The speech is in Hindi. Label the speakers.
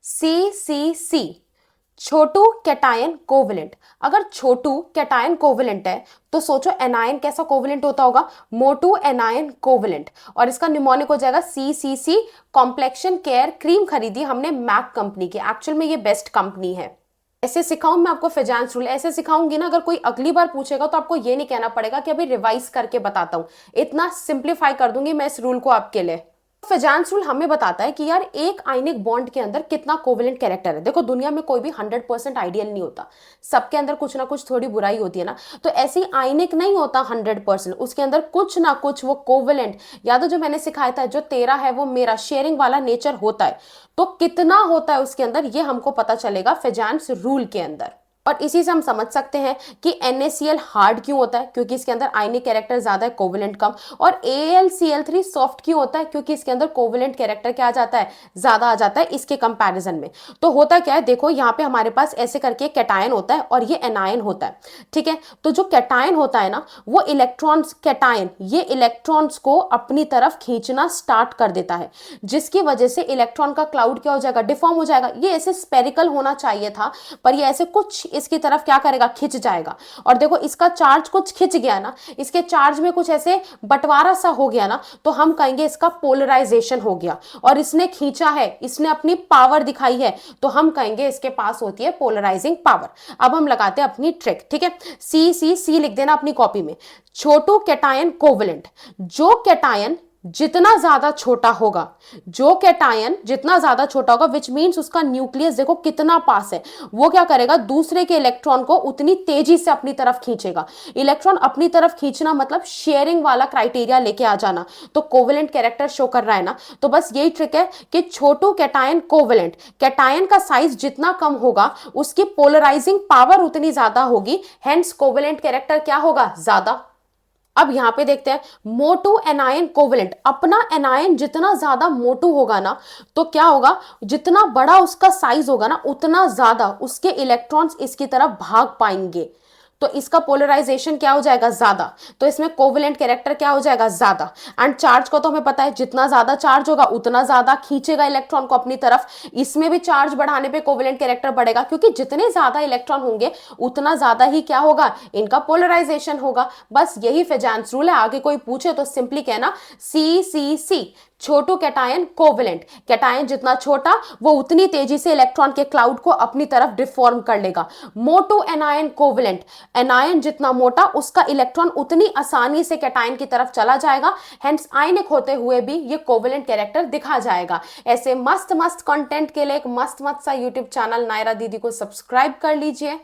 Speaker 1: CCC, छोटू कैटायन कोवेलेंट। अगर छोटू कैटायन कोवेलेंट है तो सोचो एनायन कैसा कोवेलेंट होता होगा, मोटू एनायन कोवेलेंट। और इसका निमोनिक हो जाएगा CCC। कॉम्प्लेक्शन केयर क्रीम खरीदी हमने मैक कंपनी की, एक्चुअल में ये बेस्ट कंपनी है। ऐसे सिखाऊं मैं आपको फेजांस रूल, ऐसे सिखाऊंगी ना, अगर कोई अगली बार पूछेगा तो आपको ये नहीं कहना पड़ेगा कि अभी रिवाइज करके बताता हूं, इतना सिंप्लीफाई कर दूंगी मैं इस रूल को आपके लिए। फेजांस रूल हमें बताता है कि यार एक आयनिक बॉन्ड के अंदर कितना कोवेलेंट कैरेक्टर है। देखो दुनिया में कोई भी 100% आइडियल नहीं होता, सबके अंदर कुछ ना कुछ थोड़ी बुराई होती है ना, तो ऐसी आयनिक नहीं होता 100%, उसके अंदर कुछ ना कुछ वो कोवेलेंट, या तो जो मैंने सिखाया था जो तेरा है वो मेरा शेयरिंग वाला नेचर होता है। तो कितना होता है उसके अंदर ये हमको पता चलेगा फेजांस रूल के अंदर। और इसी से हम समझ सकते हैं कि NaCl हार्ड क्यों होता है, क्योंकि इसके अंदर आयनिक कैरेक्टर ज्यादा है, कोवेलेंट कम। और AlCl3 सॉफ्ट क्यों होता है, क्योंकि इसके अंदर कोवेलेंट कैरेक्टर क्या आ जाता है, ज्यादा आ जाता है इसके कंपैरिजन में। तो होता क्या है, देखो यहाँ पे हमारे पास ऐसे करके कैटायन होता है और ये एनायन होता है, ठीक है। तो जो कैटायन होता है ना, वो इलेक्ट्रॉन्स, कैटायन ये इलेक्ट्रॉन्स को अपनी तरफ खींचना स्टार्ट कर देता है, जिसकी वजह से इलेक्ट्रॉन का क्लाउड क्या हो जाएगा, डिफॉर्म हो जाएगा। ये ऐसे स्पेरिकल होना चाहिए था, पर ये ऐसे कुछ इसकी तरफ क्या करेगा, खिंच जाएगा। और देखो इसका चार्ज कुछ खिंच गया ना, इसके चार्ज में कुछ ऐसे बंटवारा सा हो गया ना, तो हम कहेंगे इसका पोलराइजेशन हो गया। और इसने खींचा है, इसने अपनी पावर दिखाई है, तो हम कहेंगे इसके पास होती है पोलराइजिंग पावर। अब हम लगाते हैं अपनी ट्रिक, ठीक है। CCC लिख देना अपनी कॉपी में, छोटू कैटायन कोवेलेंट। जो कैटायन जितना ज्यादा छोटा होगा, जो कैटायन जितना ज्यादा छोटा होगा, विच मीन्स उसका न्यूक्लियस देखो कितना पास है, वो क्या करेगा, दूसरे के इलेक्ट्रॉन को उतनी तेजी से अपनी तरफ खींचेगा। इलेक्ट्रॉन अपनी तरफ खींचना मतलब शेयरिंग वाला क्राइटेरिया लेके आ जाना, तो कोवेलेंट कैरेक्टर शो कर रहा है ना। तो बस यही ट्रिक है कि छोटू कैटायन कोवेलेंट, कैटायन का साइज जितना कम होगा उसकी पोलराइजिंग पावर उतनी ज्यादा होगी, हेंस कोवेलेंट कैरेक्टर क्या होगा, ज्यादा। अब यहां पे देखते हैं मोटू एनायन कोवेलेंट। अपना एनायन जितना ज्यादा मोटू होगा ना, तो क्या होगा, जितना बड़ा उसका साइज होगा ना, उतना ज्यादा उसके इलेक्ट्रॉन्स इसकी तरफ भाग पाएंगे, तो इसका पोलराइजेशन क्या हो जाएगा, ज्यादा। तो इसमें कोवेलेंट कैरेक्टर क्या हो जाएगा, ज्यादा। एंड चार्ज को तो हमें पता है, जितना ज्यादा चार्ज होगा उतना ज्यादा खींचेगा इलेक्ट्रॉन को अपनी तरफ। इसमें भी चार्ज बढ़ाने पे कोवेलेंट कैरेक्टर बढ़ेगा, क्योंकि जितने ज्यादा इलेक्ट्रॉन होंगे उतना ज्यादा ही क्या होगा, इनका पोलराइजेशन होगा। बस यही फेजांस रूल है। आगे कोई पूछे तो सिंपली कहना CCC, छोटू कैटायन कोवेलेंट। कैटायन जितना छोटा वो उतनी तेजी से इलेक्ट्रॉन के क्लाउड को अपनी तरफ डिफॉर्म कर लेगा। मोटू एनायन कोवेलेंट, एनायन जितना मोटा उसका इलेक्ट्रॉन उतनी आसानी से कैटायन की तरफ चला जाएगा, हेंस आयनिक होते हुए भी ये कोवेलेंट कैरेक्टर दिखा जाएगा। ऐसे मस्त मस्त कंटेंट के लिए एक मस्त मस्त सा यूट्यूब चैनल नायरा दीदी को सब्सक्राइब कर लीजिए।